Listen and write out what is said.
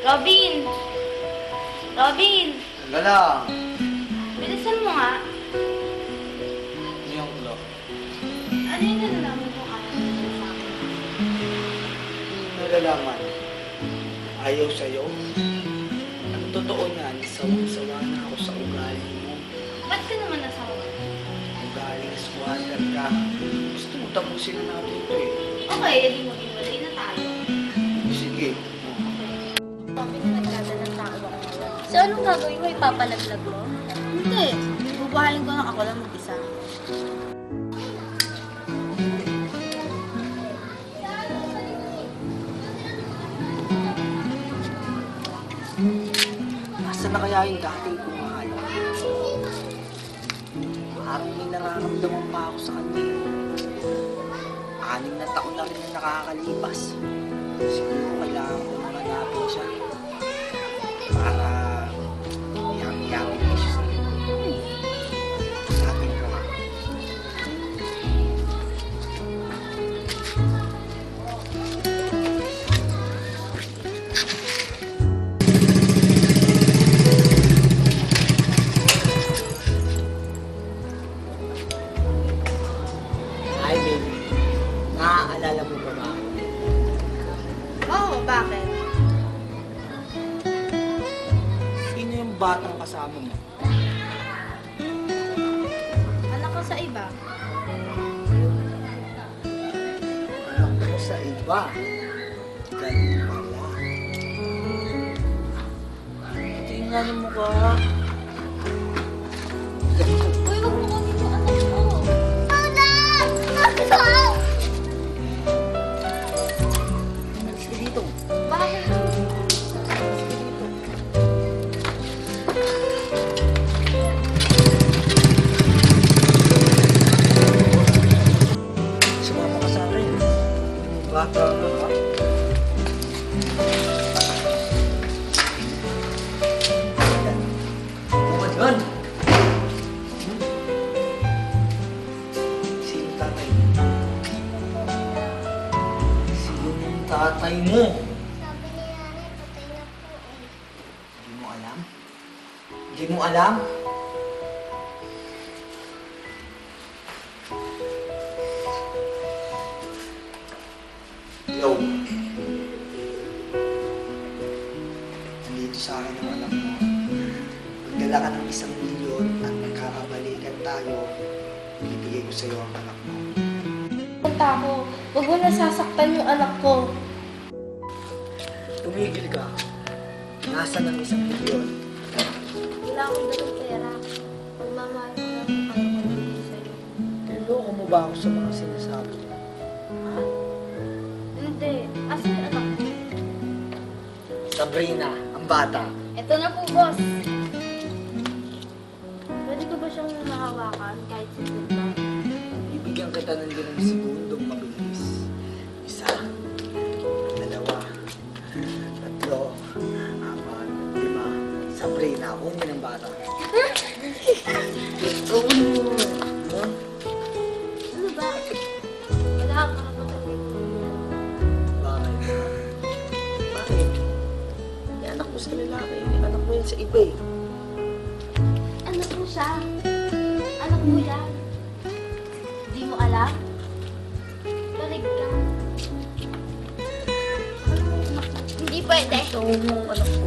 Robin! Robin! Teka lang. Bilisan mo nga. Ano yung clock? Ano yung nalalaman mo kaya mo sa akin? Nalalaman. Ayaw sa'yo. Ang totoo niyan, sawang-sawa na ako sa ugali mo. Ba't ka naman nasawa? Ugali, squatter ka. Gusto mo tapusin na natin ito eh. Okay, edi mag-iwalay na tayo. Sige. Robin, nagdadalang tao ako ngayon. So, anong gagawin mo? Ipapalaglag mo? Hindi. Bubuhayin ko lang ako lang mag-isa. Nasaan na kaya yung dating kumahal? Parang may nararamdaman pa ako sa kanya. 6 na taon na rin na nakakalipas. Siguro kailangan ko manapin siya. Para iyang-iyangin niya siya sa'yo. Sabi ko nga. Hi, baby. Naaalala mo ba ba? Oo, bakit? Sino yung batang kasama mo? Anak ko sa iba. Anak mo sa iba. Ganun pala. Tingnan mo ka. Uy, wag mo kunin yung anak ko. Anak! Alis ka dito. Bakit? Sumama ka sa akin. Bata ka ha? Bukad yun. Sino tatay mo? Sino yung tatay mo? Sabi ni nanay, patay na po. Hindi mo alam? Hindi mo alam? Yo. Nandito sa akin ang anak mo. Magdala ka ng 1,000,000 at magkakabalikan tayo. Ibibigay ko sa iyo ang anak mo. Punta ako. Huwag mo nasasaktan yung anak ko. Tumigil ka. Nasaan ang 1,000,000? Wala akong dalang pera. Pagmamahal ko lang ang kaya ko nabigay sa'yo. Niloko mo ba ako sa mga sinasabi mo? Ha? Hindi. Asa yung anak ko? Sabrina, ang bata. Ito na po, boss. Pwede ko ba siyang mahawakan kahit sigurd lang? Bibigyan kita ng 5 segundong mabilis. 1, 2, 3, 4, 5. Sabrina, kunin ang bata. Ito mo. Huh? Ano ba? Wala akong nakapagpapit. Bakit? Bakit? May anak mo sa lalaki. May anak mo yan sa iba eh. Anak mo siya. Anak mo yan. Hindi mo alam? Talig ka. Hindi pwede. Ito mo ang anak ko.